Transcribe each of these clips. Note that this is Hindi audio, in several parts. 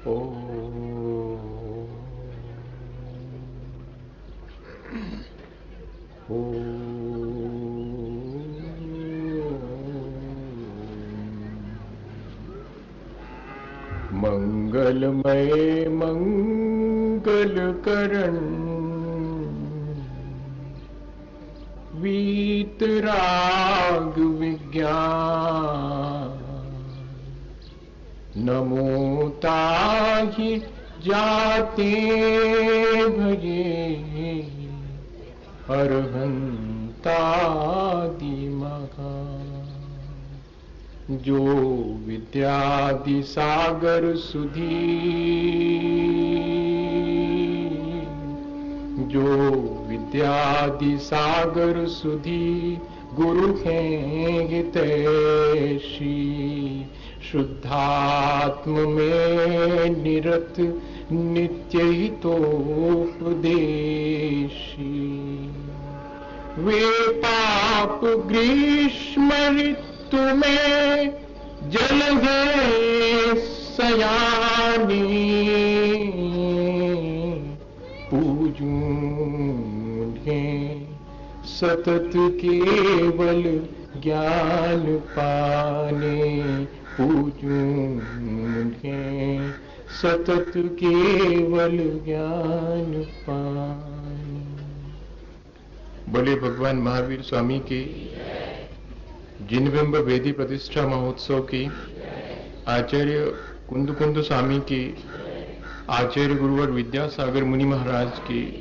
ओ मंगलमय मंगलकरण वीतराग विज्ञान नमो ताहि जाते भजे अरहंतादि महा जो विद्यादि सागर सुधी जो विद्यादि सागर सुधी गुरु हैं हितैषी शुद्धात्म में निरत नित्य हितोपदेशी वे पाप ग्रीष्म ऋतु में जल है सयानी पूजूंगे सतत केवल ज्ञान पाने पूजूंगे सतत केवल ज्ञान पाने। बोले भगवान महावीर स्वामी की, जिनबिंब वेदी प्रतिष्ठा महोत्सव की, आचार्य कुंद स्वामी की, आचार्य गुरुवर विद्यासागर मुनि महाराज की,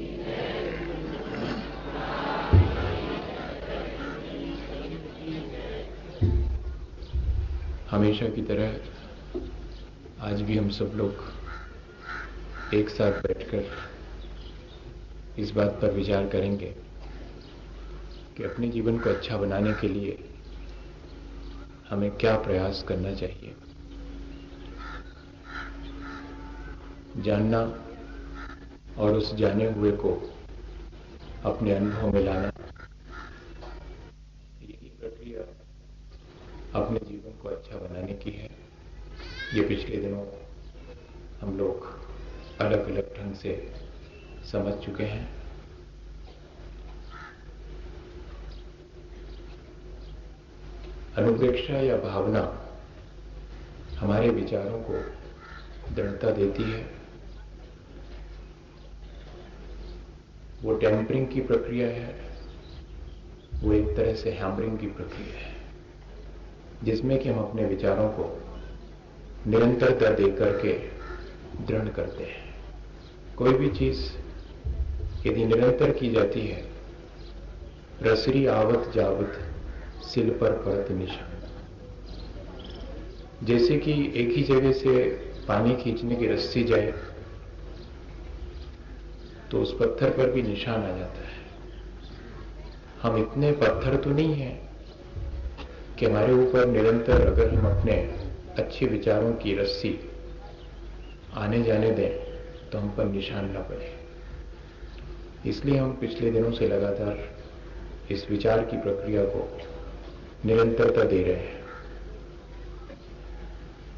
हमेशा की तरह आज भी हम सब लोग एक साथ बैठकर इस बात पर विचार करेंगे कि अपने जीवन को अच्छा बनाने के लिए हमें क्या प्रयास करना चाहिए। जानना और उस जाने हुए को अपने अनुभव में लाना, यही प्रक्रिया अपने जीवन को अच्छा बनाने की है। ये पिछले दिनों हम लोग अलग अलग ढंग से समझ चुके हैं। अनुप्रेक्षा या भावना हमारे विचारों को दृढ़ता देती है। वो टेम्परिंग की प्रक्रिया है, वो एक तरह से हैमरिंग की प्रक्रिया है, जिसमें कि हम अपने विचारों को निरंतरता दे करके दृढ़ करते हैं। कोई भी चीज यदि निरंतर की जाती है, रसरी आवत जावत सिल पर पड़त निशान, जैसे कि एक ही जगह से पानी खींचने की रस्सी जाए तो उस पत्थर पर भी निशान आ जाता है। हम इतने पत्थर तो नहीं हैं कि हमारे ऊपर निरंतर अगर हम अपने अच्छे विचारों की रस्सी आने जाने दें तो हम पर निशान न पड़े। इसलिए हम पिछले दिनों से लगातार इस विचार की प्रक्रिया को निरंतरता दे रहे हैं।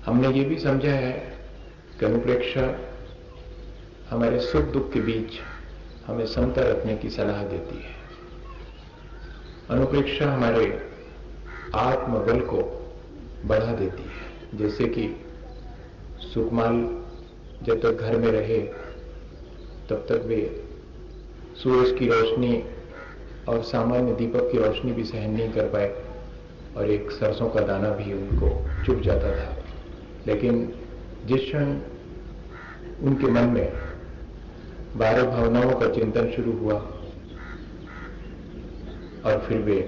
हमने ये भी समझा है कि अनुप्रेक्षा हमारे सुख दुख के बीच हमें समता रखने की सलाह देती है। अनुप्रेक्षा हमारे आत्मबल को बढ़ा देती है। जैसे कि सुकमाल जब तक घर में रहे तब तक वे सूरज की रोशनी और सामान्य दीपक की रोशनी भी सहन नहीं कर पाए और एक सरसों का दाना भी उनको चुभ जाता था। लेकिन जिस क्षण उनके मन में 12 भावनाओं का चिंतन शुरू हुआ और फिर वे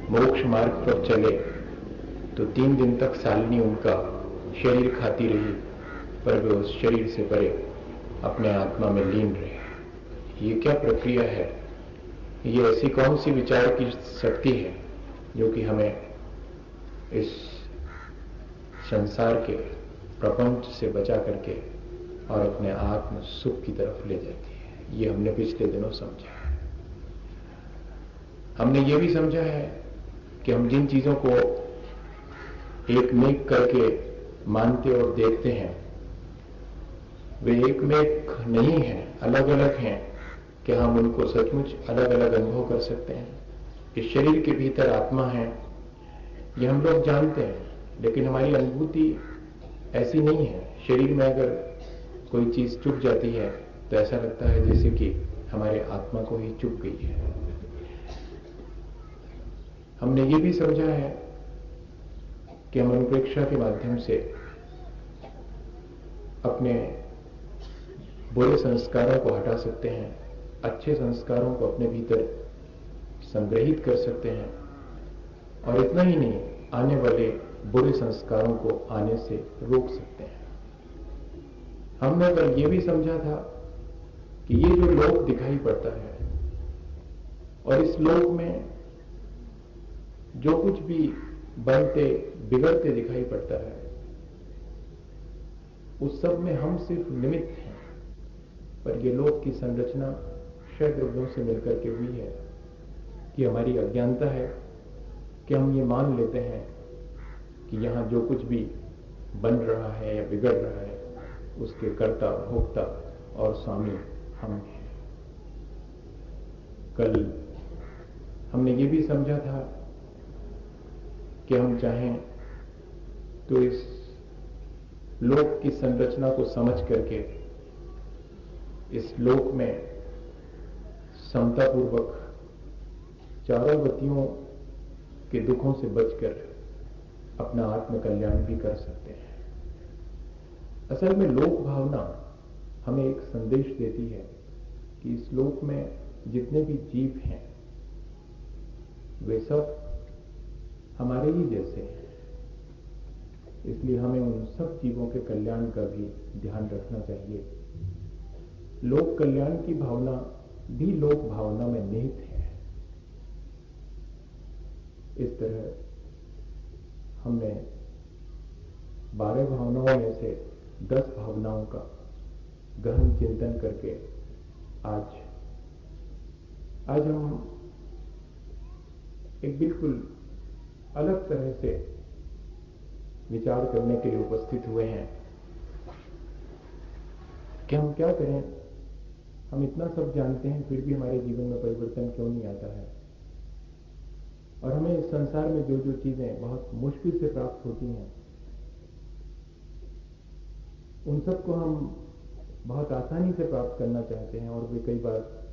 मोक्ष मार्ग पर चले तो 3 दिन तक सालनी उनका शरीर खाती रही, पर वे उस शरीर से परे अपने आत्मा में लीन रहे। ये क्या प्रक्रिया है? ये ऐसी कौन सी विचार की शक्ति है जो कि हमें इस संसार के प्रपंच से बचा करके और अपने आत्म सुख की तरफ ले जाती है। ये हमने पिछले दिनों समझा है। हमने ये भी समझा है कि हम जिन चीजों को एक नेक करके मानते और देखते हैं वे एक में एक नहीं है, अलग अलग हैं, कि हम उनको सचमुच अलग अलग अनुभव कर सकते हैं। इस शरीर के भीतर आत्मा है, ये हम लोग जानते हैं, लेकिन हमारी अनुभूति ऐसी नहीं है। शरीर में अगर कोई चीज चुभ जाती है तो ऐसा लगता है जैसे कि हमारे आत्मा को ही चुभ गई है। हमने ये भी समझा है कि हम अनुप्रेक्षा के माध्यम से अपने बुरे संस्कारों को हटा सकते हैं, अच्छे संस्कारों को अपने भीतर संग्रहित कर सकते हैं, और इतना ही नहीं, आने वाले बुरे संस्कारों को आने से रोक सकते हैं। हमने कल ये भी समझा था कि ये जो लोक दिखाई पड़ता है और इस लोक में जो कुछ भी बनते बिगड़ते दिखाई पड़ता है, उस सब में हम सिर्फ निमित्त हैं। पर ये लोक की संरचना क्षय द्रव्यों से मिलकर के हुई है कि हमारी अज्ञानता है कि हम ये मान लेते हैं कि यहां जो कुछ भी बन रहा है या बिगड़ रहा है उसके कर्ता, भोक्ता और स्वामी हम हैं। कल हमने ये भी समझा था कि हम चाहें तो इस लोक की संरचना को समझ करके इस लोक में समतापूर्वक चारों गतियों के दुखों से बचकर अपना आत्म कल्याण भी कर सकते हैं। असल में लोक भावना हमें एक संदेश देती है कि इस लोक में जितने भी जीव हैं वे सब हमारे ही जैसे हैं, इसलिए हमें उन सब जीवों के कल्याण का भी ध्यान रखना चाहिए। लोक कल्याण की भावना भी लोक भावना में निहित है। इस तरह हमने 12 भावनाओं में से 10 भावनाओं का गहन चिंतन करके आज हम एक बिल्कुल अलग तरह से विचार करने के लिए उपस्थित हुए हैं कि हम क्या करें। हम इतना सब जानते हैं, फिर भी हमारे जीवन में परिवर्तन क्यों नहीं आता है, और हमें इस संसार में जो जो चीजें बहुत मुश्किल से प्राप्त होती हैं उन सबको हम बहुत आसानी से प्राप्त करना चाहते हैं, और वे कई बार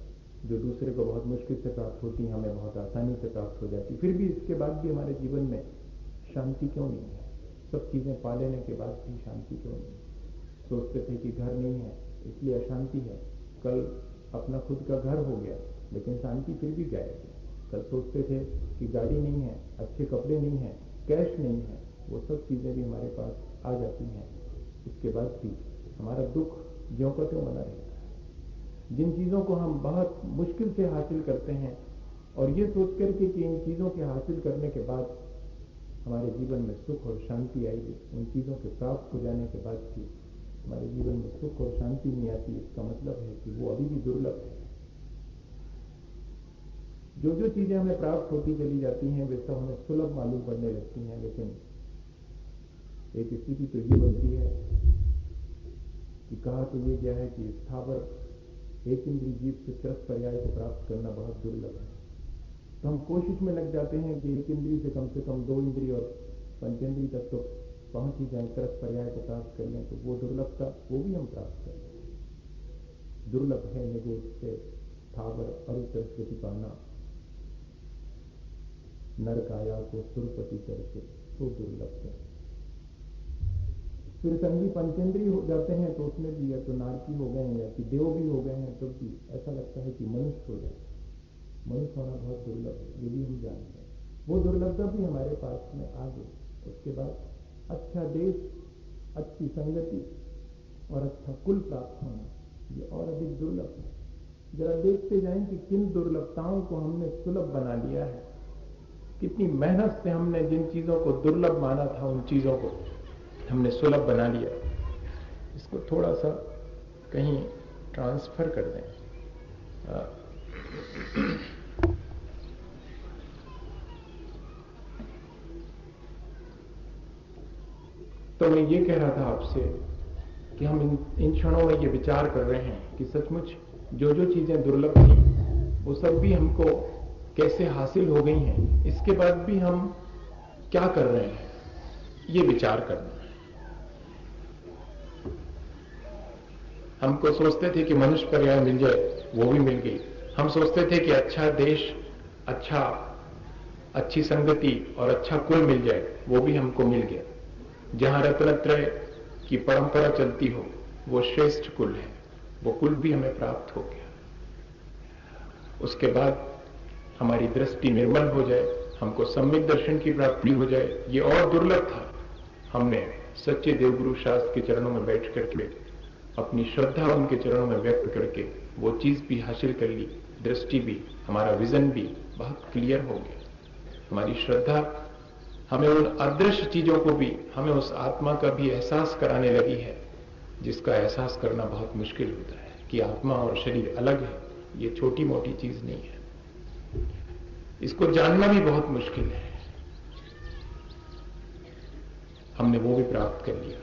जो दूसरे को बहुत मुश्किल से प्राप्त होती हैं हमें बहुत आसानी से प्राप्त हो जाती। फिर भी इसके बाद भी हमारे जीवन में शांति क्यों नहीं है? सब चीजें पा लेने के बाद भी शांति क्यों नहीं? सोचते थे कि घर नहीं है इसलिए अशांति है, कल अपना खुद का घर हो गया लेकिन शांति फिर भी गायब है। कल सोचते थे कि गाड़ी नहीं है, अच्छे कपड़े नहीं है, कैश नहीं है, वो सब चीजें भी हमारे पास आ जाती हैं, इसके बाद भी हमारा दुख ज्यों का त्यों बना रहता है। जिन चीजों को हम बहुत मुश्किल से हासिल करते हैं और ये सोच करके कि इन चीजों के हासिल करने के बाद हमारे जीवन में सुख और शांति आएगी, उन चीजों के प्राप्त हो जाने के बाद भी हमारे जीवन में सुख और शांति नहीं आती, इसका मतलब है कि वो अभी भी दुर्लभ है। जो जो चीजें हमें प्राप्त होती चली जाती हैं वे सब हमें सुलभ मालूम पड़ने लगती हैं, लेकिन एक स्थिति तो ये बनती है कि कहा तो ये गया है कि स्थावर एक इंद्रिय जीव से त्रस पर्याय को प्राप्त करना बहुत दुर्लभ है। तो हम कोशिश में लग जाते हैं कि एक इंद्रिय से कम 2 इंद्रिय और पंचेंद्रिय तक तो पहुंच ही जाए, त्रस पर्याय को प्राप्त कर लें, तो वो दुर्लभता वो भी हम प्राप्त कर लें। दुर्लभ है निगोद से स्थावर अरुतर गति पाना, नर काया को सुरपति करके तो दुर्लभ है। फिर संगी पंचेंद्रिय हो जाते हैं तो उसमें भी या तो नारकी हो गए हैं या कि देव भी हो गए हैं, तो भी ऐसा लगता है कि मनुष्य हो जाए। मनुष्य होना बहुत दुर्लभ है, ये भी हम जानते हैं। वो दुर्लभता भी हमारे पास में आ गई। उसके बाद अच्छा देश, अच्छी संगति और अच्छा कुल प्राप्त होना, ये और अधिक दुर्लभ है। जरा देखते जाएं कि किन दुर्लभताओं को हमने सुलभ बना लिया है, कितनी मेहनत से हमने जिन चीजों को दुर्लभ माना था उन चीजों को हमने सुलभ बना लिया। इसको थोड़ा सा कहीं ट्रांसफर कर दें। तो मैं ये कह रहा था आपसे कि हम इन क्षणों में ये विचार कर रहे हैं कि सचमुच जो जो चीजें दुर्लभ थी वो सब भी हमको कैसे हासिल हो गई हैं, इसके बाद भी हम क्या कर रहे हैं, ये विचार करना है। हमको सोचते थे कि मनुष्य पर्याय मिल जाए, वो भी मिल गई। हम सोचते थे कि अच्छा देश, अच्छी संगति और अच्छा कुल मिल जाए, वो भी हमको मिल गया। जहां रत्नत्रय की परंपरा चलती हो वो श्रेष्ठ कुल है, वो कुल भी हमें प्राप्त हो गया। उसके बाद हमारी दृष्टि निर्मल हो जाए, हमको सम्यक दर्शन की प्राप्ति हो जाए, ये और दुर्लभ था। हमने सच्चे देवगुरु शास्त्र के चरणों में बैठ करके अपनी श्रद्धा उनके चरणों में व्यक्त करके वो चीज भी हासिल कर ली, दृष्टि भी, हमारा विजन भी बहुत क्लियर हो गया। हमारी श्रद्धा हमें उन अदृश्य चीजों को भी, हमें उस आत्मा का भी एहसास कराने लगी है, जिसका एहसास करना बहुत मुश्किल होता है कि आत्मा और शरीर अलग है। ये छोटी मोटी चीज नहीं है, इसको जानना भी बहुत मुश्किल है। हमने वो भी प्राप्त कर लिया।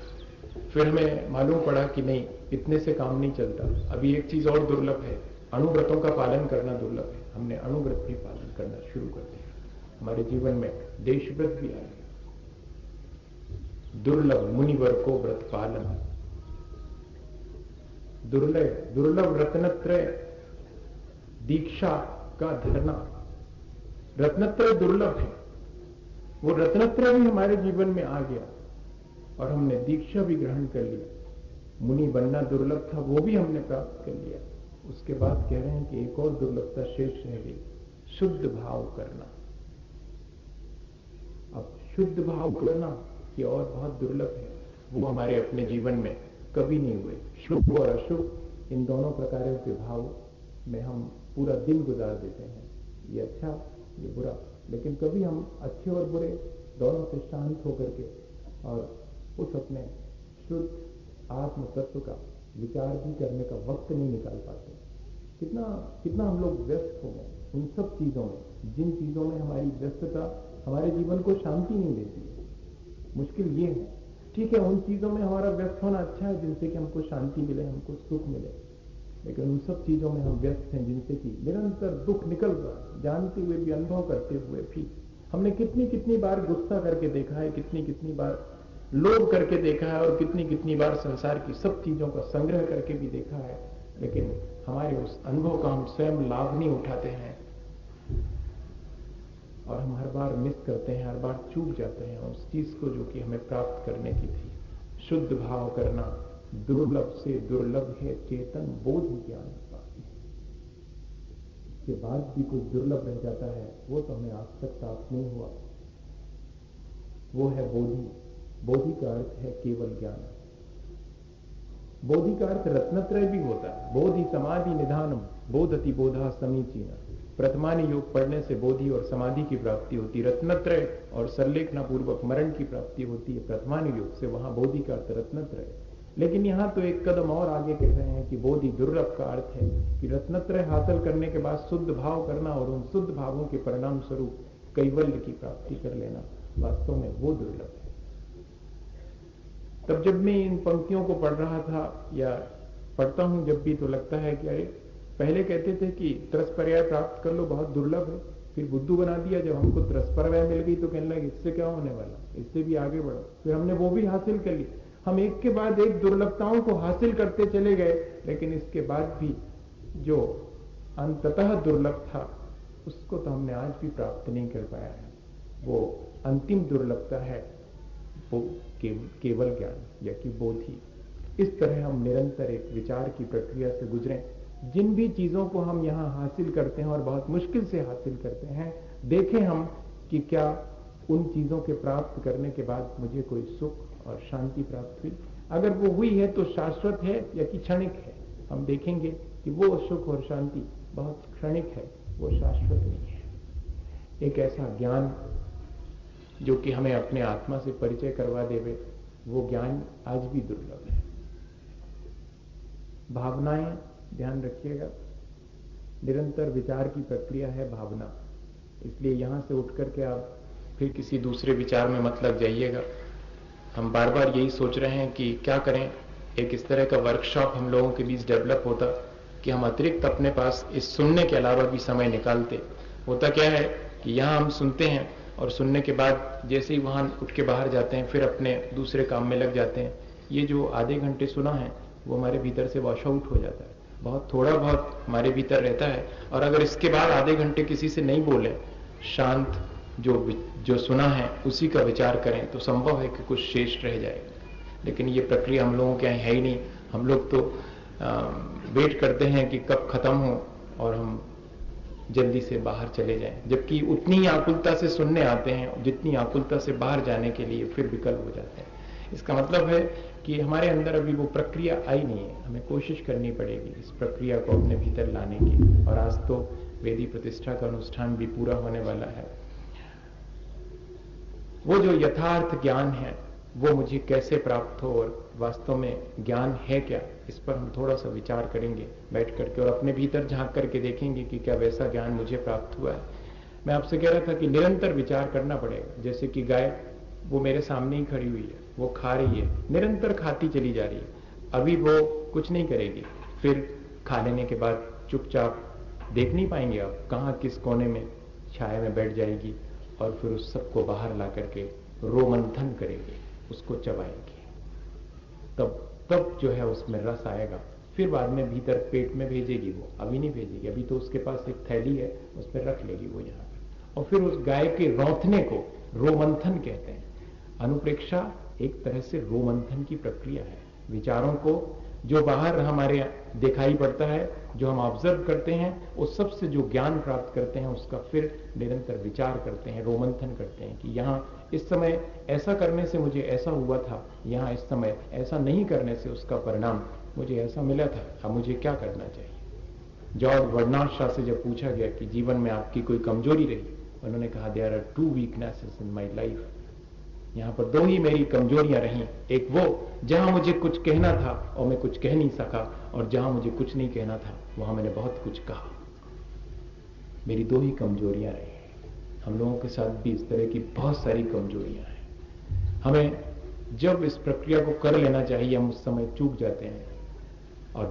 फिर हमें मालूम पड़ा कि नहीं, इतने से काम नहीं चलता, अभी एक चीज और दुर्लभ है, अणुव्रतों का पालन करना दुर्लभ है। हमने अणुव्रत भी पालन करना शुरू कर दिया। हमारे जीवन में देशव्रत भी आ गया। दुर्लभ मुनिवर को व्रत पालन, दुर्लभ रत्नत्रय दीक्षा का धरना। रत्नत्रय दुर्लभ है, वो रत्नत्रय भी हमारे जीवन में आ गया और हमने दीक्षा भी ग्रहण कर लिया। मुनि बनना दुर्लभ था, वो भी हमने प्राप्त कर लिया। उसके बाद कह रहे हैं कि एक और दुर्लभता शेष रह गई, शुद्ध भाव करना। अब शुद्ध भाव करना ये और बहुत दुर्लभ है, वो हमारे अपने जीवन में कभी नहीं हुए। शुभ और अशुभ इन दोनों प्रकारों के भाव में हम पूरा दिन गुजार देते हैं, ये अच्छा ये बुरा, लेकिन कभी हम अच्छे और बुरे दोनों से शांत होकर के और उस अपने शुद्ध आत्म तत्व का विचार भी करने का वक्त नहीं निकाल पाते। कितना हम लोग व्यस्त हो गए उन सब चीजों में, जिन चीजों में हमारी व्यस्तता हमारे जीवन को शांति नहीं देती है। मुश्किल ये है, ठीक है, उन चीजों में हमारा व्यस्त होना अच्छा है जिनसे कि हमको शांति मिले, हमको सुख मिले, लेकिन उन सब चीजों में हम व्यस्त हैं जिनसे कि निरंतर दुख निकल रहा है, जानते हुए भी, अनुभव करते हुए भी। हमने कितनी बार गुस्सा करके देखा है, कितनी बार लोभ करके देखा है और कितनी बार संसार की सब चीजों का संग्रह करके भी देखा है, लेकिन हमारे उस अनुभव का हम स्वयं लाभ नहीं उठाते हैं और हम हर बार मिस करते हैं, हर बार चूक जाते हैं उस चीज को जो कि हमें प्राप्त करने की थी। शुद्ध भाव करना दुर्लभ से दुर्लभ है, चेतन बोध ज्ञान प्राप्ति। इसके बाद भी कुछ दुर्लभ रह जाता है, वो तो हमें आज तक प्राप्त नहीं हुआ, वो है बोधि। बोधि का अर्थ है केवल ज्ञान। बोधि का अर्थ रत्नत्रय भी होता है। बोधि समाधि निधानम बोधति बोधा समीचीना। प्रथमानि योग पढ़ने से बोधि और समाधि की प्राप्ति होती है, रत्नत्रय और संलेखना पूर्वक मरण की प्राप्ति होती है प्रथमानि योग से, वहां बोधि का अर्थ रत्नत्रय। लेकिन यहां तो एक कदम और आगे कह रहे हैं कि बोधि दुर्लभ का अर्थ है कि रत्नत्रय हासिल करने के बाद शुद्ध भाव करना और उन शुद्ध भावों के परिणाम स्वरूप कैवल्य की प्राप्ति कर लेना, वास्तव में वो दुर्लभ है। तब जब मैं इन पंक्तियों को पढ़ रहा था या पढ़ता हूं जब भी, तो लगता है कि अरे पहले कहते थे कि त्रसपर्याय प्राप्त कर लो, बहुत दुर्लभ है, फिर बुद्धू बना दिया। जब हमको त्रसपर्याय मिल गई तो कहने लगे इससे क्या होने वाला, इससे भी आगे बढ़ो। फिर हमने वो भी हासिल कर ली। हम एक के बाद एक दुर्लभताओं को हासिल करते चले गए, लेकिन इसके बाद भी जो अंततः दुर्लभ था उसको तो हमने आज भी प्राप्त नहीं कर पाया है। वो अंतिम दुर्लभता है वो केवल ज्ञान या कि बोधि। इस तरह हम निरंतर एक विचार की प्रक्रिया से गुजरें। जिन भी चीजों को हम यहां हासिल करते हैं और बहुत मुश्किल से हासिल करते हैं, देखें हम कि क्या उन चीजों के प्राप्त करने के बाद मुझे कोई सुख और शांति प्राप्त हुई। अगर वो हुई है तो शाश्वत है या कि क्षणिक है। हम देखेंगे कि वो सुख और शांति बहुत क्षणिक है, वो शाश्वत नहीं है। एक ऐसा ज्ञान जो कि हमें अपने आत्मा से परिचय करवा देवे, वो ज्ञान आज भी दुर्लभ है। भावनाएं, ध्यान रखिएगा, निरंतर विचार की प्रक्रिया है भावना, इसलिए यहां से उठ करके आप फिर किसी दूसरे विचार में मत लग जाइएगा। हम बार बार यही सोच रहे हैं कि क्या करें, एक इस तरह का वर्कशॉप हम लोगों के बीच डेवलप होता कि हम अतिरिक्त अपने पास इस सुनने के अलावा भी समय निकालते। होता क्या है कि यहाँ हम सुनते हैं और सुनने के बाद जैसे ही वहां उठ के बाहर जाते हैं फिर अपने दूसरे काम में लग जाते हैं। ये जो आधे घंटे सुना है वो हमारे भीतर से वॉश आउट हो जाता है, बहुत थोड़ा बहुत हमारे भीतर रहता है। और अगर इसके बाद आधे घंटे किसी से नहीं बोले, शांत जो सुना है उसी का विचार करें, तो संभव है कि कुछ शेष रह जाएगा। लेकिन ये प्रक्रिया हम लोगों के यहाँ है ही नहीं। हम लोग तो वेट करते हैं कि कब खत्म हो और हम जल्दी से बाहर चले जाएं, जबकि उतनी ही आकुलता से सुनने आते हैं जितनी आकुलता से बाहर जाने के लिए फिर विकल हो जाते हैं। इसका मतलब है कि हमारे अंदर अभी वो प्रक्रिया आई नहीं है। हमें कोशिश करनी पड़ेगी इस प्रक्रिया को अपने भीतर लाने की। और आज तो वेदी प्रतिष्ठा का अनुष्ठान भी पूरा होने वाला है। वो जो यथार्थ ज्ञान है वो मुझे कैसे प्राप्त हो और वास्तव में ज्ञान है क्या, इस पर हम थोड़ा सा विचार करेंगे बैठ करके और अपने भीतर झांक करके देखेंगे कि क्या वैसा ज्ञान मुझे प्राप्त हुआ है। मैं आपसे कह रहा था कि निरंतर विचार करना पड़ेगा। जैसे कि गाय वो मेरे सामने ही खड़ी हुई है, वो खा रही है, निरंतर खाती चली जा रही है। अभी वो कुछ नहीं करेगी, फिर खा लेने के बाद चुपचाप देख नहीं पाएंगे आप कहाँ किस कोने में छाया में बैठ जाएगी और फिर उस सबको बाहर ला करके रोमंथन करेगी, उसको चबाएगी। तब जो है उसमें रस आएगा, फिर बाद में भीतर पेट में भेजेगी। वो अभी नहीं भेजेगी, अभी तो उसके पास एक थैली है, उसमें रख लेगी वो यहाँ पर। और फिर उस गाय के रौंथने को रोमंथन कहते हैं। अनुप्रेक्षा एक तरह से रोमंथन की प्रक्रिया है। विचारों को जो बाहर हमारे दिखाई पड़ता है, जो हम ऑब्जर्व करते हैं, उस सब से जो ज्ञान प्राप्त करते हैं उसका फिर निरंतर विचार करते हैं, रोमंथन करते हैं कि यहाँ इस समय ऐसा करने से मुझे ऐसा हुआ था, यहाँ इस समय ऐसा नहीं करने से उसका परिणाम मुझे ऐसा मिला था, अब मुझे क्या करना चाहिए। जॉर्ज बर्नार्ड शॉ से जब पूछा गया कि जीवन में आपकी कोई कमजोरी रही, उन्होंने कहा there are 2 weaknesses in my life. यहां पर 2 ही मेरी कमजोरियां रही, एक वो जहां मुझे कुछ कहना था और मैं कुछ कह नहीं सका, और जहां मुझे कुछ नहीं कहना था वहां मैंने बहुत कुछ कहा। मेरी 2 ही कमजोरियां रही। हम लोगों के साथ भी इस तरह की बहुत सारी कमजोरियां हैं। हमें जब इस प्रक्रिया को कर लेना चाहिए हम उस समय चूक जाते हैं। और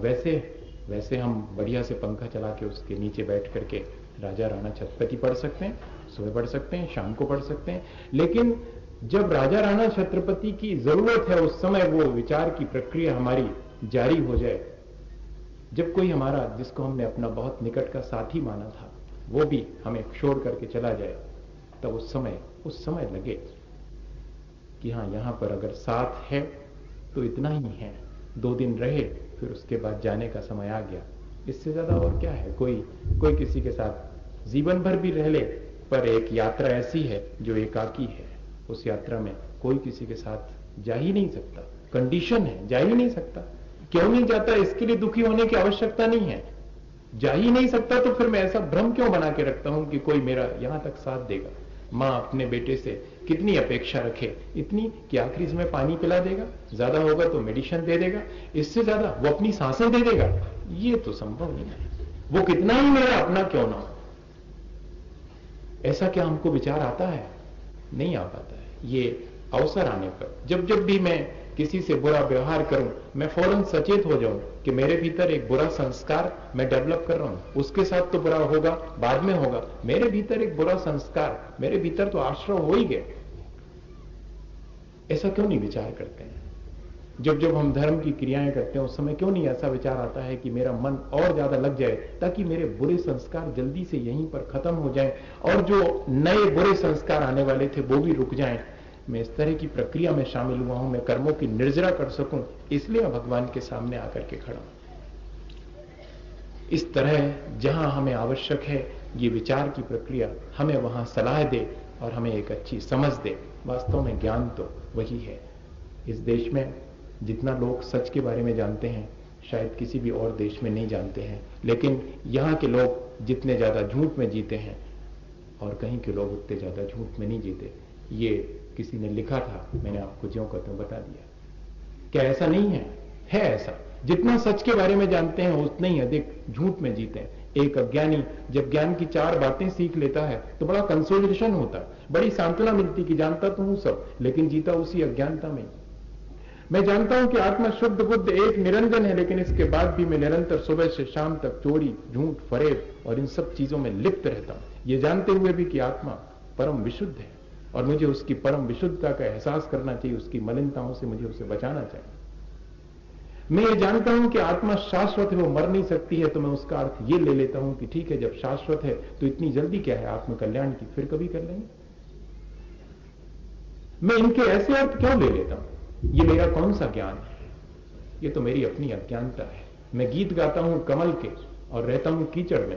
वैसे हम बढ़िया से पंखा चला के उसके नीचे बैठ करके राजा राणा छत्रपति पढ़ सकते हैं, सुबह पढ़ सकते हैं, शाम को पढ़ सकते हैं। लेकिन जब राजा राणा छत्रपति की जरूरत है उस समय वो विचार की प्रक्रिया हमारी जारी हो जाए। जब कोई हमारा, जिसको हमने अपना बहुत निकट का साथी माना था, वो भी हमें छोड़ करके चला जाए, तब उस समय लगे कि हाँ, यहां पर अगर साथ है तो इतना ही है। 2 दिन रहे, फिर उसके बाद जाने का समय आ गया। इससे ज्यादा और क्या है। कोई किसी के साथ जीवन भर भी रह ले, पर एक यात्रा ऐसी है जो एकाकी है। उस यात्रा में कोई किसी के साथ जा ही नहीं सकता, कंडीशन है, जा ही नहीं सकता। क्यों नहीं जाता, इसके लिए दुखी होने की आवश्यकता नहीं है। जा ही नहीं सकता तो फिर मैं ऐसा भ्रम क्यों बना के रखता हूं कि कोई मेरा यहां तक साथ देगा। मां अपने बेटे से कितनी अपेक्षा रखे, इतनी कि आखिरी में पानी पिला देगा, ज्यादा होगा तो मेडिसिन दे देगा, इससे ज्यादा वो अपनी सांसें दे देगा, ये तो संभव नहीं है। वो कितना ही मेरा अपना क्यों ना हो। ऐसा क्या हमको विचार आता है? नहीं आ पाता है। ये अवसर आने पर जब भी मैं किसी से बुरा व्यवहार करूं, मैं फौरन सचेत हो जाऊं कि मेरे भीतर एक बुरा संस्कार मैं डेवलप कर रहा हूं। उसके साथ तो बुरा होगा, बाद में होगा, मेरे भीतर एक बुरा संस्कार, मेरे भीतर तो आश्रय हो ही गए। ऐसा क्यों नहीं विचार करते हैं? जब हम धर्म की क्रियाएं करते हैं उस समय क्यों नहीं ऐसा विचार आता है कि मेरा मन और ज्यादा लग जाए ताकि मेरे बुरे संस्कार जल्दी से यहीं पर खत्म हो जाएं और जो नए बुरे संस्कार आने वाले थे वो भी रुक जाएं। मैं इस तरह की प्रक्रिया में शामिल हुआ हूं, मैं कर्मों की निर्जरा कर सकूं, इसलिए मैं भगवान के सामने आकर के खड़ा हूं। इस तरह जहां हमें आवश्यक है ये विचार की प्रक्रिया, हमें वहां सलाह दे और हमें एक अच्छी समझ दे। वास्तव में ज्ञान तो वही है। इस देश में जितना लोग सच के बारे में जानते हैं शायद किसी भी और देश में नहीं जानते हैं, लेकिन यहाँ के लोग जितने ज्यादा झूठ में जीते हैं और कहीं के लोग उतने ज्यादा झूठ में नहीं जीते। ये किसी ने लिखा था, मैंने आपको ज्यों का त्यों बता दिया। क्या ऐसा नहीं है? है ऐसा। जितना सच के बारे में जानते हैं उतना ही अधिक झूठ में जीते हैं। एक अज्ञानी जब ज्ञान की 4 बातें सीख लेता है तो बड़ा कंसोलिडेशन होता है, बड़ी सांत्वना मिलती कि जानता तो हूं सब, लेकिन जीता उसी अज्ञानता में। मैं जानता हूं कि आत्मा शुद्ध बुद्ध एक निरंजन है, लेकिन इसके बाद भी मैं निरंतर सुबह से शाम तक चोरी, झूठ, फरेब और इन सब चीजों में लिप्त रहता हूं, ये जानते हुए भी कि आत्मा परम विशुद्ध है और मुझे उसकी परम विशुद्धता का एहसास करना चाहिए, उसकी मलिनताओं से मुझे उसे बचाना चाहिए। मैं ये जानता हूं कि आत्मा शाश्वत है, वो मर नहीं सकती है, तो मैं उसका अर्थ ये ले लेता हूं कि ठीक है, जब शाश्वत है तो इतनी जल्दी क्या है आत्मकल्याण की, फिर कभी कर लेंगे। मैं इनके ऐसे अर्थ क्यों ले लेता हूं? ये मेरा कौन सा ज्ञान है? ये तो मेरी अपनी अज्ञानता है। मैं गीत गाता हूं कमल के और रहता हूं कीचड़ में,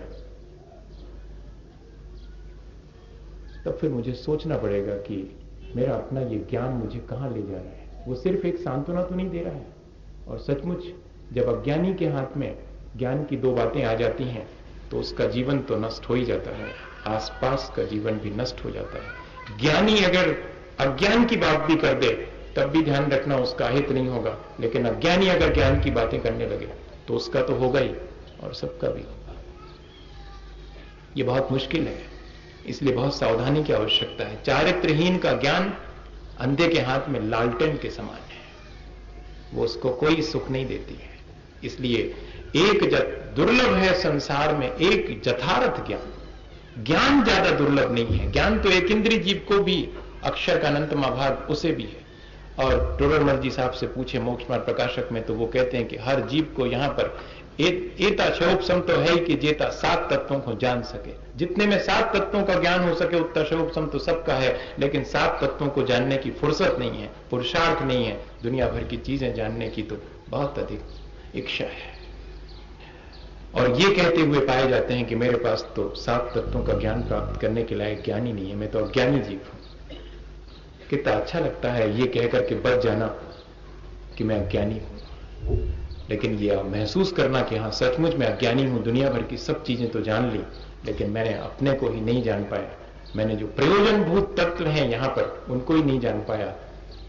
तब फिर मुझे सोचना पड़ेगा कि मेरा अपना ये ज्ञान मुझे कहां ले जा रहा है। वो सिर्फ एक सांत्वना तो नहीं दे रहा है। और सचमुच जब अज्ञानी के हाथ में ज्ञान की दो बातें आ जाती हैं तो उसका जीवन तो नष्ट हो ही जाता है, आसपास का जीवन भी नष्ट हो जाता है। ज्ञानी अगर अज्ञान की बात भी कर दे तब भी ध्यान रखना उसका हित नहीं होगा, लेकिन अज्ञानी अगर ज्ञान की बातें करने लगे तो उसका तो होगा ही और सबका भी होगा। ये बहुत मुश्किल है, इसलिए बहुत सावधानी की आवश्यकता है। चारित्रहीन का ज्ञान अंधे के हाथ में लालटेन के समान है, वो उसको कोई सुख नहीं देती है। इसलिए एक दुर्लभ है संसार में एक यथार्थ ज्ञान। ज्ञान ज्यादा दुर्लभ नहीं है, ज्ञान तो एक इंद्रिय जीव को भी, अक्षर का अनंतमा भाग उसे भी है। और टोडरमल जी साहब से पूछे मोक्ष मार्ग प्रकाशक में, तो वो कहते हैं कि हर जीव को यहां पर एता शोपसम तो है ही कि जेता 7 तत्वों को जान सके। जितने में 7 तत्वों का ज्ञान हो सके उतना शोपसम तो सबका है, लेकिन 7 तत्वों को जानने की फुर्सत नहीं है, पुरुषार्थ नहीं है। दुनिया भर की चीजें जानने की तो बहुत अधिक इच्छा है, और ये कहते हुए पाए जाते हैं कि मेरे पास तो 7 तत्वों का ज्ञान प्राप्त करने के लायक ज्ञान ही नहीं है, मैं तो अज्ञानी जीव हूं। कितना अच्छा लगता है ये कहकर के बच जाना कि मैं अज्ञानी हूं, लेकिन ये महसूस करना कि हां सचमुच मैं अज्ञानी हूं, दुनिया भर की सब चीजें तो जान ली लेकिन मैंने अपने को ही नहीं जान पाया, मैंने जो प्रयोजनभूत तत्व हैं यहां पर उनको ही नहीं जान पाया,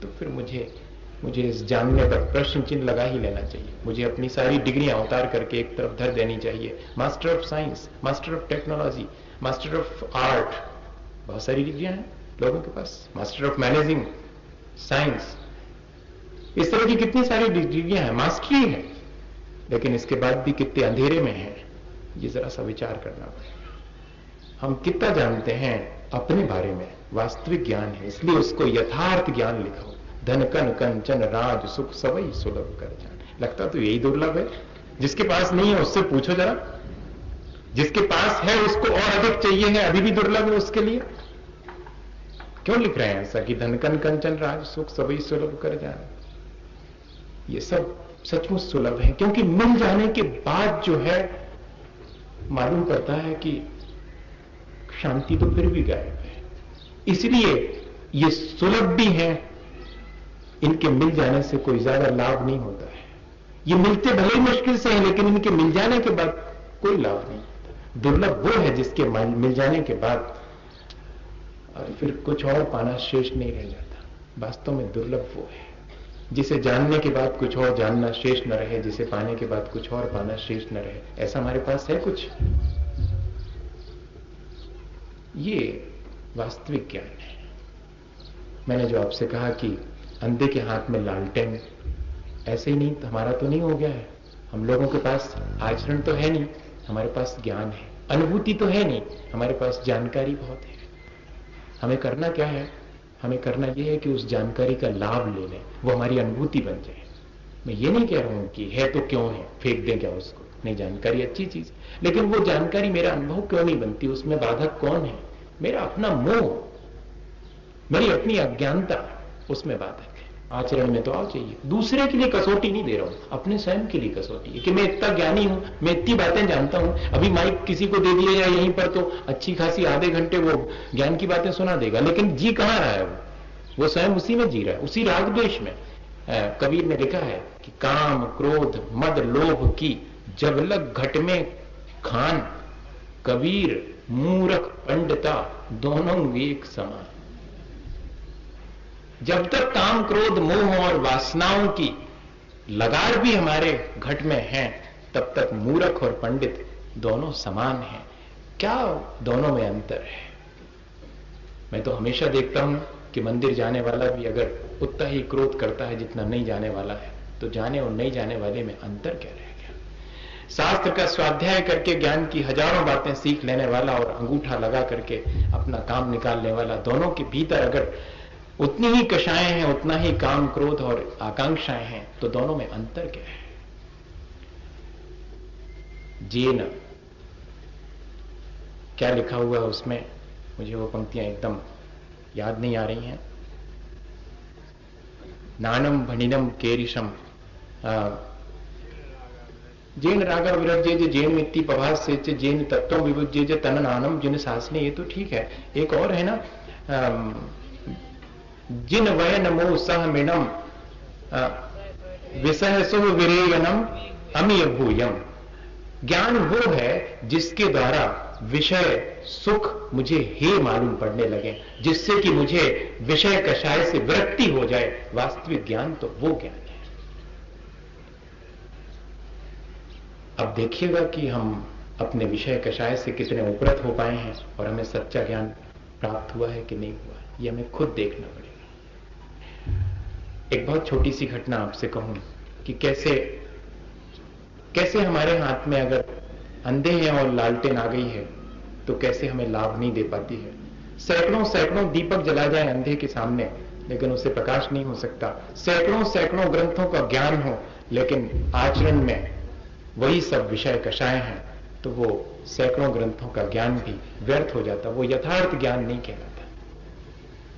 तो फिर मुझे इस जानने पर प्रश्न चिन्ह लगा ही लेना चाहिए। मुझे अपनी सारी डिग्रियां उतार करके एक तरफ धर देनी चाहिए। Master of science, master of technology, master of art, बहुत सारी डिग्रियां हैं लोगों के पास, मास्टर ऑफ मैनेजिंग साइंस, इस तरह की कितनी सारी डिग्रियां हैं, मास्टरी है, लेकिन इसके बाद भी कितने अंधेरे में हैं, ये जरा सा विचार करना पड़ेगा। हम कितना जानते हैं अपने बारे में, वास्तविक ज्ञान है, इसलिए उसको यथार्थ ज्ञान लिखा हो। धन कन कंचन राज सुख सवई सुलभ कर जान। लगता तो यही दुर्लभ है, जिसके पास नहीं है उससे पूछो जरा, जिसके पास है उसको और अधिक चाहिए है, अभी भी दुर्लभ है उसके लिए। क्यों लिख रहे हैं ऐसा कि धन कन कंचन राज सुख सवई सुलभ कर जान? ये सब सचमुच सुलभ है, क्योंकि मिल जाने के बाद जो है मालूम पड़ता है कि शांति तो फिर भी गायब है। इसलिए ये सुलभ भी है, इनके मिल जाने से कोई ज्यादा लाभ नहीं होता है। ये मिलते भले ही मुश्किल से हैं, लेकिन इनके मिल जाने के बाद कोई लाभ नहीं होता। दुर्लभ वो है जिसके मिल जाने के बाद और फिर कुछ और पाना शेष नहीं रह जाता। वास्तव में दुर्लभ वो है जिसे जानने के बाद कुछ और जानना शेष न रहे, जिसे पाने के बाद कुछ और पाना शेष न रहे। ऐसा हमारे पास है कुछ? ये वास्तविक ज्ञान है। मैंने जो आपसे कहा कि अंधे के हाथ में लालटेन, ऐसे ही नहीं हमारा तो नहीं हो गया है। हम लोगों के पास आचरण तो है नहीं, हमारे पास ज्ञान है। अनुभूति तो है नहीं, हमारे पास जानकारी बहुत है। हमें करना क्या है? हमें करना यह है कि उस जानकारी का लाभ ले लें, वो हमारी अनुभूति बन जाए। मैं ये नहीं कह रहा हूं कि है तो क्यों है, फेंक दें क्या उसको, नहीं, जानकारी अच्छी चीज, लेकिन वो जानकारी मेरा अनुभव क्यों नहीं बनती, उसमें बाधक कौन है? मेरा अपना मोह, मेरी अपनी अज्ञानता उसमें बाधक है। आचरण में तो आओ चाहिए। दूसरे के लिए कसौटी नहीं दे रहा हूं, अपने स्वयं के लिए कसौटी है कि मैं इतना ज्ञानी हूं, मैं इतनी बातें जानता हूं। अभी माइक किसी को दे दिया जाए यहीं पर तो अच्छी खासी आधे घंटे वो ज्ञान की बातें सुना देगा, लेकिन जी कहां रहा है? वो स्वयं उसी में जी रहा है, उसी राग द्वेष में। कबीर ने लिखा है कि काम क्रोध मद लोभ की जब लग घट में खान, कबीर मूर्ख पंडिता दोनों एक समान। जब तक काम क्रोध मोह और वासनाओं की लगार भी हमारे घट में है, तब तक मूर्ख और पंडित दोनों समान हैं। क्या दोनों में अंतर है? मैं तो हमेशा देखता हूं कि मंदिर जाने वाला भी अगर उतना ही क्रोध करता है जितना नहीं जाने वाला है, तो जाने और नहीं जाने वाले में अंतर क्या रह गया? शास्त्र का स्वाध्याय करके ज्ञान की हजारों बातें सीख लेने वाला और अंगूठा लगा करके अपना काम निकालने वाला, दोनों के भीतर अगर उतनी ही कषाएं हैं, उतना ही काम, क्रोध और आकांक्षाएं हैं, तो दोनों में अंतर क्या है? जेन, क्या लिखा हुआ है उसमें? मुझे वो पंक्तियां एकदम याद नहीं आ रही हैं। नानम भनिनम केरिशम जेन रागा विरजे जे जेन मित्ति पभास से जेन तत्व विभुजे जे तन नानम जिन सासने, ये तो ठीक है। एक और है ना, जिन वय नमो सह मिनम विसह सुभ विरेयनम अमीय भूयम। ज्ञान वो है जिसके द्वारा विषय सुख मुझे हे मालूम पड़ने लगे, जिससे कि मुझे विषय कषाय से विरक्ति हो जाए। वास्तविक ज्ञान तो वो ज्ञान है। अब देखिएगा कि हम अपने विषय कषाय से कितने उपरत हो पाए हैं और हमें सच्चा ज्ञान प्राप्त हुआ है कि नहीं हुआ, ये हमें खुद देखना पड़ेगा। एक बहुत छोटी सी घटना आपसे कहूं कि कैसे हमारे हाथ में अगर अंधे हैं और लालटेन आ गई है तो कैसे हमें लाभ नहीं दे पाती है। सैकड़ों दीपक जला जाए अंधे के सामने, लेकिन उसे प्रकाश नहीं हो सकता। सैकड़ों ग्रंथों का ज्ञान हो, लेकिन आचरण में वही सब विषय कषाय हैं, तो वो सैकड़ों ग्रंथों का ज्ञान भी व्यर्थ हो जाता, वो यथार्थ ज्ञान नहीं कहलाता।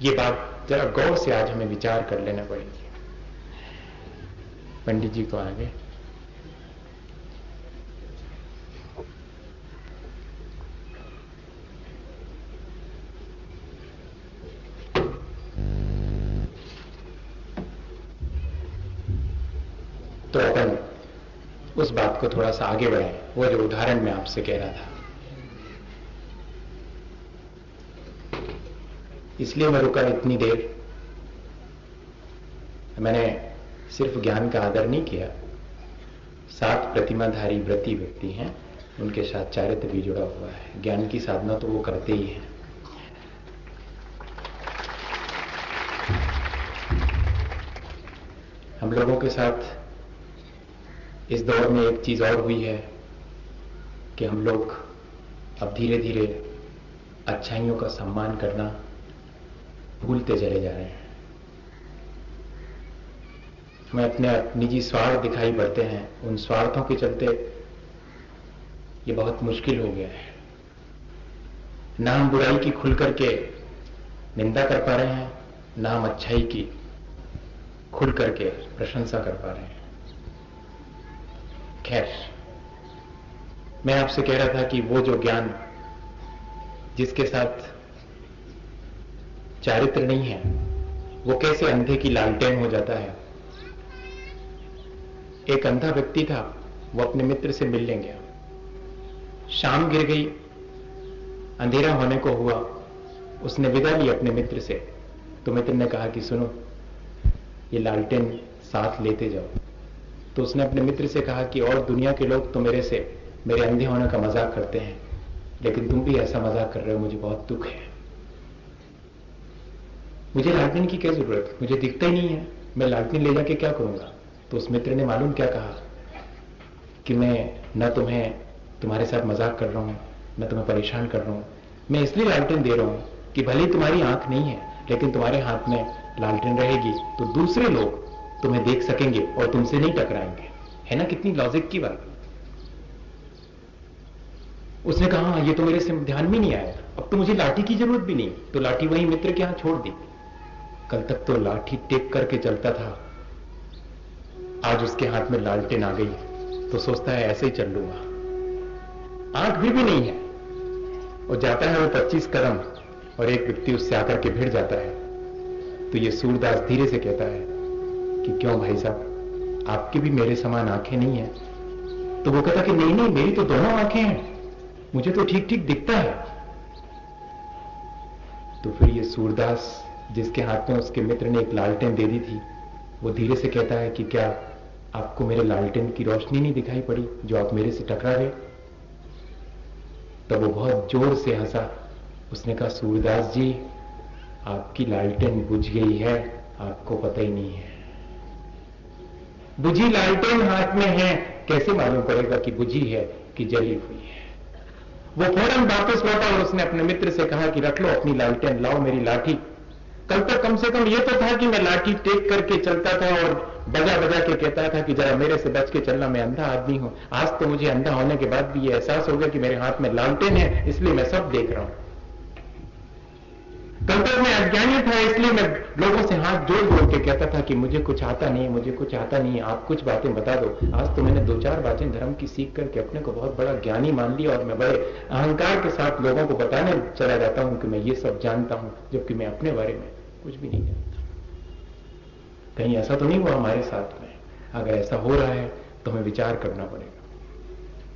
ये बात जरा गौर से आज हमें विचार कर लेना पड़ेगी। पंडित जी को आगे। तो अपन उस बात को थोड़ा सा आगे बढ़ाएं, वो जो उदाहरण मैं आपसे कह रहा था। इसलिए मैं रुका इतनी देर। मैंने सिर्फ ज्ञान का आदर नहीं किया, 7 प्रतिमाधारी व्रती व्यक्ति हैं, उनके साथ चारित्र भी जुड़ा हुआ है। ज्ञान की साधना तो वो करते ही हैं। हम लोगों के साथ इस दौर में एक चीज और हुई है कि हम लोग अब धीरे धीरे अच्छाइयों का सम्मान करना भूलते चले जा रहे हैं। हमें अपने निजी स्वार्थ दिखाई पड़ते हैं, उन स्वार्थों के चलते ये बहुत मुश्किल हो गया है। ना हम बुराई की खुल करके निंदा कर पा रहे हैं, ना हम अच्छाई की खुल करके प्रशंसा कर पा रहे हैं। खैर, मैं आपसे कह रहा था कि वो जो ज्ञान जिसके साथ चारित्र नहीं है, वो कैसे अंधे की लालटेन हो जाता है। एक अंधा व्यक्ति था, वो अपने मित्र से मिलने गया। शाम गिर गई, अंधेरा होने को हुआ, उसने विदा ली अपने मित्र से। तो मित्र ने कहा कि सुनो, ये लालटेन साथ लेते जाओ। तो उसने अपने मित्र से कहा कि और दुनिया के लोग तो मेरे अंधे होने का मजाक करते हैं, लेकिन तुम भी ऐसा मजाक कर रहे हो, मुझे बहुत दुख है। मुझे लालटेन की क्या जरूरत, मुझे दिखता ही नहीं है, मैं लालटेन ले जाके क्या करूंगा। तो उस मित्र ने मालूम क्या कहा कि मैं न तुम्हारे साथ मजाक कर रहा हूं, न तुम्हें परेशान कर रहा हूं, मैं इसलिए लालटेन दे रहा हूं कि भले तुम्हारी आंख नहीं है, लेकिन तुम्हारे हाथ में लालटेन रहेगी तो दूसरे लोग तुम्हें देख सकेंगे और तुमसे नहीं टकराएंगे। है ना कितनी लॉजिक की बात। उसने कहा हाँ, ये तो मेरे से ध्यान में नहीं आया, अब तो मुझे लाठी की जरूरत भी नहीं। तो लाठी वही मित्र के यहां छोड़ दी। कल तक तो लाठी टेक करके चलता था, आज उसके हाथ में लालटेन आ गई तो सोचता है ऐसे ही चल लूंगा। आंख भी नहीं है, और जाता है वो 25 कदम और एक व्यक्ति उससे आकर के भिड़ जाता है। तो ये सूरदास धीरे से कहता है कि क्यों भाई साहब, आपकी भी मेरे समान आंखें नहीं है। तो वो कहता कि नहीं नहीं, मेरी तो दोनों आंखें हैं, मुझे तो ठीक ठीक दिखता है। तो फिर ये सूरदास, जिसके हाथ में उसके मित्र ने एक लालटेन दे दी थी, वो धीरे से कहता है कि क्या आपको मेरे लालटेन की रोशनी नहीं दिखाई पड़ी जो आप मेरे से टकरा गए। तब वो बहुत जोर से हंसा। उसने कहा सूरदास जी, आपकी लालटेन बुझ गई है, आपको पता ही नहीं है। बुझी लालटेन हाथ में है, कैसे मालूम पड़ेगा कि बुझी है कि जली हुई है। वो फौरन वापस लौटा और उसने अपने मित्र से कहा कि रख लो अपनी लालटेन, लाओ मेरी लाठी। कल तक कम से कम ये तो था कि मैं लाठी टेक करके चलता था और बजा बजा के कहता था कि जरा मेरे से बच के चलना, मैं अंधा आदमी हूं। आज तो मुझे अंधा होने के बाद भी ये एहसास हो गया कि मेरे हाथ में लालटेन है, इसलिए मैं सब देख रहा हूं। कल तक मैं अज्ञानी था, इसलिए मैं लोगों से हाथ जोड़ जोड़ के कहता था कि मुझे कुछ आता नहीं, मुझे कुछ आता नहीं, आप कुछ बातें बता दो। आज तो मैंने 2-4 बातें धर्म की सीख करके अपने को बहुत बड़ा ज्ञानी मान लिया और मैं बड़े अहंकार के साथ लोगों को बताने चला जाता हूं कि मैं ये सब जानता हूं, जबकि मैं अपने बारे में कुछ भी नहीं जानता। कहीं ऐसा तो नहीं हुआ हमारे साथ में? अगर ऐसा हो रहा है तो हमें विचार करना पड़ेगा।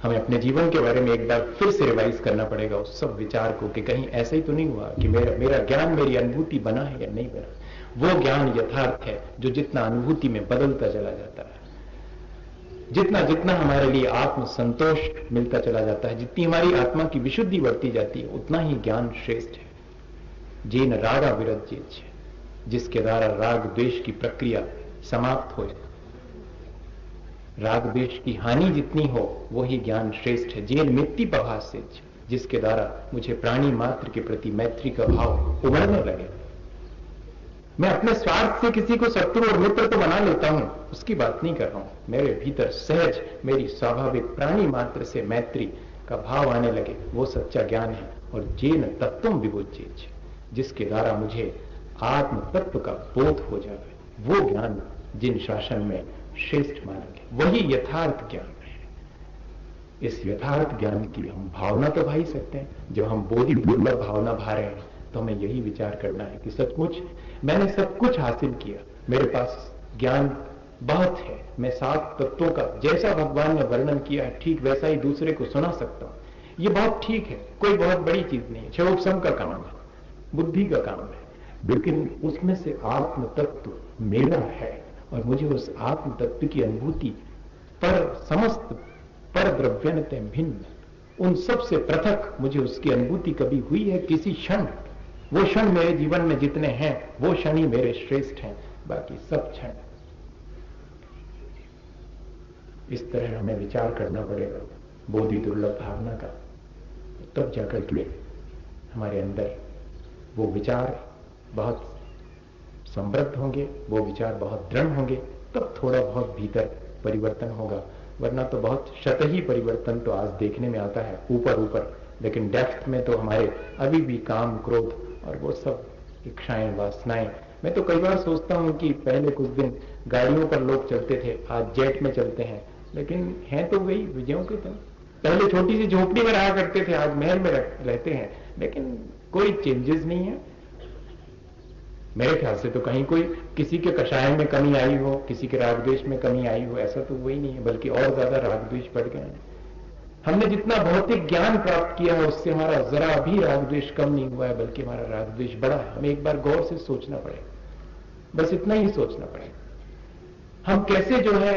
हमें अपने जीवन के बारे में एक बार फिर से रिवाइज करना पड़ेगा उस सब विचार को कि कहीं ऐसा ही तो नहीं हुआ कि मेरा ज्ञान मेरी अनुभूति बना है या नहीं बना। वो ज्ञान यथार्थ है जो जितना अनुभूति में बदलता चला जाता है, जितना जितना हमारे लिए आत्म संतोष मिलता चला जाता है, जितनी हमारी आत्मा की विशुद्धि बढ़ती जाती है, उतना ही ज्ञान श्रेष्ठ है। जेन रागा विरज्येत, जिसके द्वारा राग द्वेष की प्रक्रिया समाप्त हो, राग द्वेष की हानि जितनी हो वही ज्ञान श्रेष्ठ है। जेन मित्ति प्रभास्य, जिसके द्वारा मुझे प्राणी मात्र के प्रति मैत्री का भाव उमड़ने लगे। मैं अपने स्वार्थ से किसी को शत्रु और मित्र तो बना लेता हूं, उसकी बात नहीं कर रहा हूं। मेरे भीतर सहज मेरी स्वाभाविक प्राणी मात्र से मैत्री का भाव आने लगे, वो सच्चा ज्ञान है। और जेन तत्वम विबुध्येत, जिसके द्वारा मुझे आत्म तत्व का बोध हो जाए, वो ज्ञान जिन शासन में श्रेष्ठ मानेंगे, वही यथार्थ ज्ञान है। इस यथार्थ ज्ञान की हम भावना तो भा ही सकते हैं। जब हम बोधि दुर्लभ भावना भा रहे हैं तो हमें यही विचार करना है कि सचमुच मैंने सब कुछ हासिल किया, मेरे पास ज्ञान बहुत है, मैं 7 तत्वों का जैसा भगवान ने वर्णन किया है ठीक वैसा ही दूसरे को सुना सकता हूं। ये बहुत ठीक है, कोई बहुत बड़ी चीज नहीं है, क्षोभसम का काम है, बुद्धि का काम है। लेकिन उसमें से आत्म तत्व मेरा है और मुझे उस आत्म तत्व की अनुभूति पर समस्त पर द्रव्यनते भिन्न, उन सब से पृथक मुझे उसकी अनुभूति कभी हुई है किसी क्षण? वो क्षण मेरे जीवन में जितने हैं वो क्षण ही मेरे श्रेष्ठ हैं, बाकी सब क्षण। इस तरह हमें विचार करना पड़ेगा बोधि दुर्लभ भावना का, तब जाकर के हमारे अंदर वो विचार बहुत समृद्ध होंगे, वो विचार बहुत दृढ़ होंगे, तब थोड़ा बहुत भीतर परिवर्तन होगा। वरना तो बहुत शतही परिवर्तन तो आज देखने में आता है ऊपर ऊपर, लेकिन डेप्थ में तो हमारे अभी भी काम क्रोध और वो सब इच्छाएं वासनाएं। मैं तो कई बार सोचता हूं कि पहले कुछ दिन गाड़ियों पर लोग चलते थे, आज जेट में चलते हैं, लेकिन हैं तो वही विजयों के तरह। पहले छोटी सी झोपड़ी में रहा करते थे, आज महल में रहते हैं, लेकिन कोई चेंजेस नहीं है। मेरे ख्याल से तो कहीं कोई किसी के कषाय में कमी आई हो, किसी के राग द्वेष में कमी आई हो, ऐसा तो वही नहीं है, बल्कि और ज्यादा राग द्वेष बढ़ गए हैं। हमने जितना भौतिक ज्ञान प्राप्त किया है उससे हमारा जरा भी राग द्वेष कम नहीं हुआ है, बल्कि हमारा राग द्वेष बढ़ा है। हमें एक बार गौर से सोचना पड़ेगा, बस इतना ही सोचना पड़ेगा। हम कैसे जो है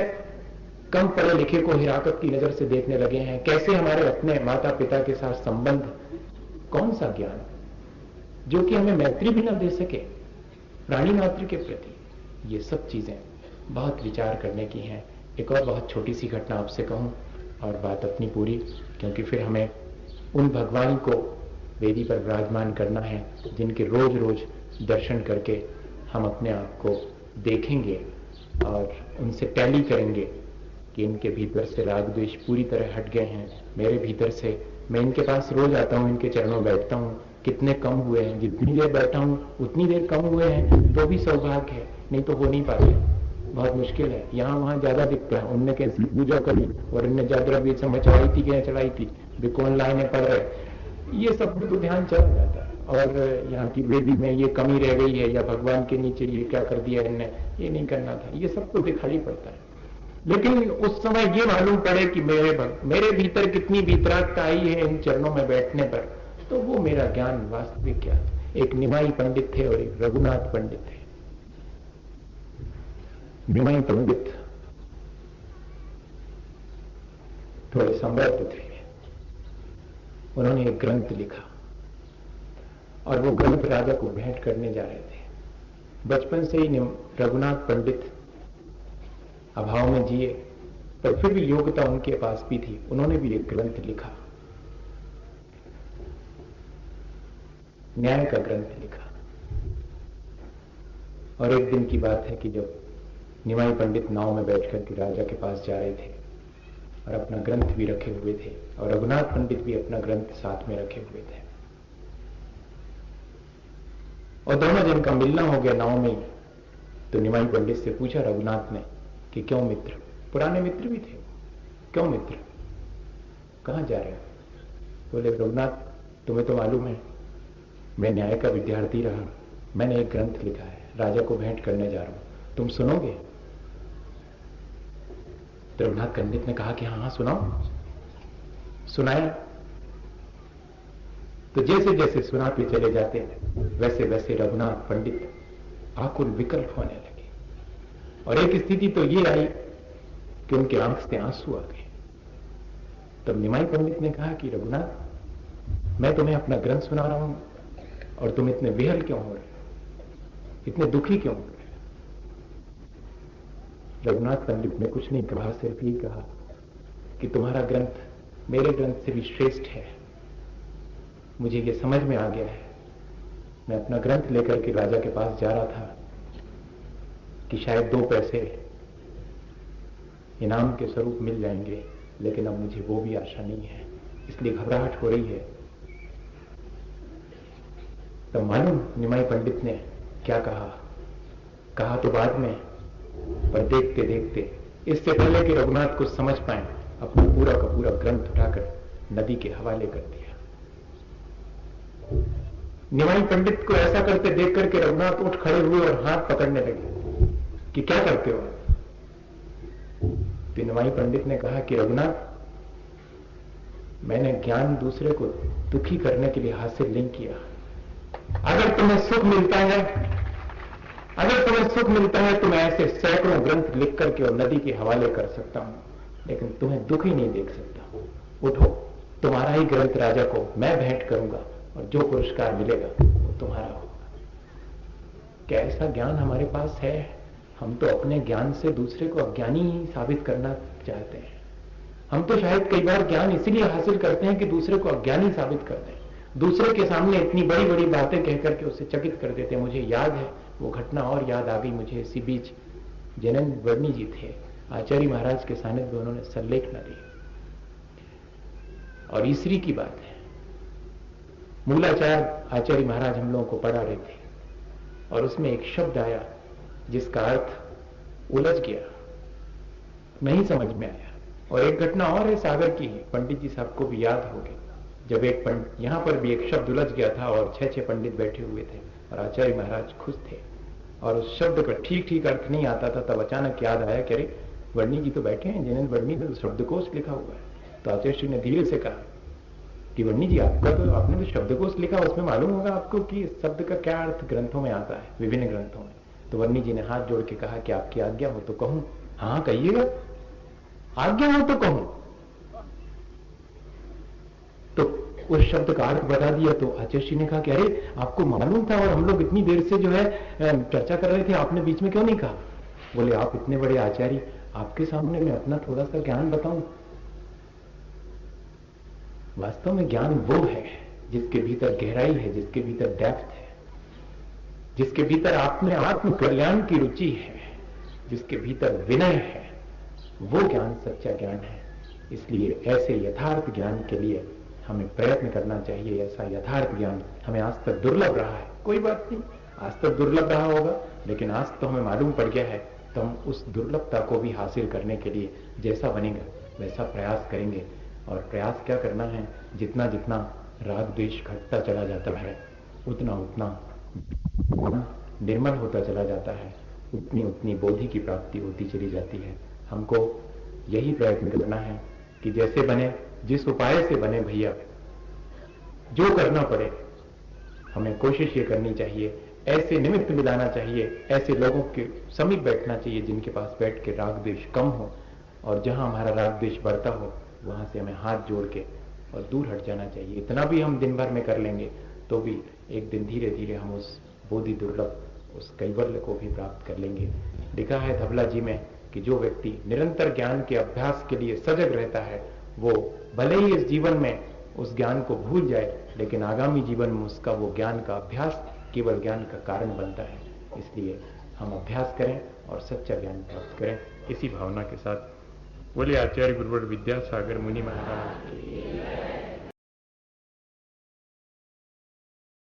कम पढ़े लिखे को हिराकत की नजर से देखने लगे हैं, कैसे हमारे अपने माता पिता के साथ संबंध, कौन सा ज्ञान जो कि हमें मैत्री भी न दे सके प्राणी मात्र के प्रति। ये सब चीजें बहुत विचार करने की हैं। एक और बहुत छोटी सी घटना आपसे कहूं और बात अपनी पूरी, क्योंकि फिर हमें उन भगवान को वेदी पर विराजमान करना है जिनके रोज रोज दर्शन करके हम अपने आप को देखेंगे और उनसे टैली करेंगे कि इनके भीतर से राग द्वेष पूरी तरह हट गए हैं। मेरे भीतर से, मैं इनके पास रोज आता हूं, इनके चरणों बैठता हूं, कितने कम हुए हैं, जितनी देर बैठा हूं उतनी देर कम हुए हैं, तो भी सौभाग्य है, नहीं तो हो नहीं पाते, बहुत मुश्किल है। यहाँ वहां ज्यादा दिखता है, उनने कैसी पूजा करी और इनने ज्यादा भी समय चलाई थी क्या चलाई थी, कौन लाइनें पढ़ रहे, ये सब तो ध्यान चला जाता है। और यहाँ की वेदी में ये कमी रह गई है, या भगवान के नीचे ये क्या कर दिया इनने, ये नहीं करना था, ये सब तो दिखाई पड़ता है। लेकिन उस समय ये मालूम पड़े कि मेरे भीतर कितनी वितरागता आई है इन चरणों में बैठने पर, तो वो मेरा ज्ञान वास्तविक क्या। एक निमाई पंडित थे और एक रघुनाथ पंडित थे। निमाई पंडित थोड़े समृद्ध थे, उन्होंने एक ग्रंथ लिखा और वो ग्रंथ राजा को भेंट करने जा रहे थे। बचपन से ही रघुनाथ पंडित अभाव में जिए, पर फिर भी योग्यता उनके पास भी थी। उन्होंने भी एक ग्रंथ लिखा, न्याय का ग्रंथ लिखा। और एक दिन की बात है कि जब निमाई पंडित नाव में बैठकर के राजा के पास जा रहे थे और अपना ग्रंथ भी रखे हुए थे, और रघुनाथ पंडित भी अपना ग्रंथ साथ में रखे हुए थे, और दोनों जन का मिलना हो गया नाव में। तो निमाई पंडित से पूछा रघुनाथ ने कि क्यों मित्र, पुराने मित्र भी थे, क्यों मित्र, कहां जा रहे हो? बोले रघुनाथ, तुम्हें तो मालूम है मैं न्याय का विद्यार्थी रहा, मैंने एक ग्रंथ लिखा है, राजा को भेंट करने जा रहा हूं, तुम सुनोगे? तो रघुनाथ पंडित ने कहा कि हाँ हाँ सुनाओ। सुनाया। तो जैसे जैसे सुनाते चले जाते वैसे वैसे रघुनाथ पंडित आकुल विकल होने लगे, और एक स्थिति तो ये आई कि उनके आंख से आंसू आ गए। तब निमाई पंडित ने कहा कि रघुनाथ, मैं तुम्हें अपना ग्रंथ सुना रहा हूं और तुम इतने विहल क्यों हो रहे, इतने दुखी क्यों हो रहे? रघुनाथ पंडित ने कुछ नहीं कहा, सिर्फ ये कहा कि तुम्हारा ग्रंथ मेरे ग्रंथ से भी श्रेष्ठ है। मुझे ये समझ में आ गया है। मैं अपना ग्रंथ लेकर के राजा के पास जा रहा था कि शायद 2 पैसे इनाम के स्वरूप मिल जाएंगे, लेकिन अब मुझे वो भी आशा नहीं है, इसलिए घबराहट हो रही है। तो मालूम निमाई पंडित ने क्या कहा तो बाद में, पर देखते देखते, इससे पहले कि रघुनाथ कुछ समझ पाए, अपना पूरा का पूरा ग्रंथ उठाकर नदी के हवाले कर दिया। निमाई पंडित को ऐसा करते देख करके रघुनाथ उठ खड़े हुए और हाथ पकड़ने लगे कि क्या करते हो? तो निमाई पंडित ने कहा कि रघुनाथ, मैंने ज्ञान दूसरे को दुखी करने के लिए हासिल नहीं किया। अगर तुम्हें सुख मिलता है तो मैं ऐसे सैकड़ों ग्रंथ लिख करके और नदी के हवाले कर सकता हूं, लेकिन तुम्हें दुखी नहीं देख सकता। उठो, तुम्हारा ही ग्रंथ राजा को मैं भेंट करूंगा और जो पुरस्कार मिलेगा वो तुम्हारा होगा। क्या ऐसा ज्ञान हमारे पास है? हम तो अपने ज्ञान से दूसरे को अज्ञानी ही साबित करना चाहते हैं। हम तो शायद कई बार ज्ञान इसलिए हासिल करते हैं कि दूसरे को अज्ञानी साबित कर दें, दूसरे के सामने इतनी बड़ी बड़ी बातें कहकर के उसे चकित कर देते हैं। मुझे याद है वो घटना, और याद आ गई मुझे, इसी बीच जैनंद वर्णी जी थे, आचार्य महाराज के सानिध्य में उन्होंने सल्लेखना दी, और ईसरी की बात है। मूलाचार आचार्य महाराज हम लोगों को पढ़ा रहे थे, और उसमें एक शब्द आया जिसका अर्थ उलझ गया, नहीं समझ में आया। और एक घटना और है सागर की, पंडित जी साहब को भी याद होगी, जब एक यहां पर भी एक शब्द उलझ गया था और 6 पंडित बैठे हुए थे और आचार्य महाराज खुश थे, और उस शब्द का ठीक ठीक अर्थ नहीं आता था। तब अचानक याद आया कि अरे वर्णी जी तो बैठे हैं, जिन्होंने वर्णी में शब्दकोश लिखा हुआ है। तो आचार्य श्री ने धीरे से कहा कि वर्णी जी, आपने तो शब्दकोश लिखा, उसमें मालूम होगा आपको कि इस शब्द का क्या अर्थ ग्रंथों में आता है, विभिन्न ग्रंथों में। तो वर्णी जी ने हाथ जोड़ के कहा कि आपकी आज्ञा हो तो कहूं। हाँ कहिएगा, आज्ञा हो तो कहूं। तो उस शब्द का अर्थ बता दिया। तो आचार्य श्री ने कहा कि अरे आपको मालूम था और हम लोग इतनी देर से जो है चर्चा कर रहे थे, आपने बीच में क्यों नहीं कहा? बोले आप इतने बड़े आचार्य, आपके सामने मैं अपना थोड़ा सा ज्ञान बताऊं। वास्तव में ज्ञान वो है जिसके भीतर गहराई है, जिसके भीतर डेप्थ है, जिसके भीतर आपने आत्म कल्याण की रुचि है, जिसके भीतर विनय है, वो ज्ञान सच्चा ज्ञान है। इसलिए ऐसे यथार्थ ज्ञान के लिए हमें प्रयत्न करना चाहिए। ऐसा यथार्थ ज्ञान हमें आज तक दुर्लभ रहा है, कोई बात नहीं, आज तक दुर्लभ रहा होगा, लेकिन आज तो हमें मालूम पड़ गया है, तो हम उस दुर्लभता को भी हासिल करने के लिए जैसा बनेगा वैसा प्रयास करेंगे। और प्रयास क्या करना है, जितना जितना राग द्वेष घटता चला जाता है, उतना उतना निर्मल होता चला जाता है, उतनी उतनी बोधि की प्राप्ति होती चली जाती है। हमको यही प्रयत्न करना है कि जैसे बने, जिस उपाय से बने भैया, जो करना पड़े, हमें कोशिश ये करनी चाहिए, ऐसे निमित्त मिलाना चाहिए, ऐसे लोगों के समीप बैठना चाहिए जिनके पास बैठ के राग द्वेष कम हो, और जहां हमारा राग द्वेष बढ़ता हो वहां से हमें हाथ जोड़ के और दूर हट जाना चाहिए। इतना भी हम दिन भर में कर लेंगे तो भी एक दिन धीरे धीरे हम उस बोधि दुर्लभ, उस कैवल्य को भी प्राप्त कर लेंगे। लिखा है धवला जी में कि जो व्यक्ति निरंतर ज्ञान के अभ्यास के लिए सजग रहता है, वो भले ही इस जीवन में उस ज्ञान को भूल जाए, लेकिन आगामी जीवन में उसका वो ज्ञान का अभ्यास केवल ज्ञान का कारण बनता है। इसलिए हम अभ्यास करें और सच्चा ज्ञान प्राप्त करें। इसी भावना के साथ बोले आचार्य गुरुवर विद्यासागर मुनि महाराज।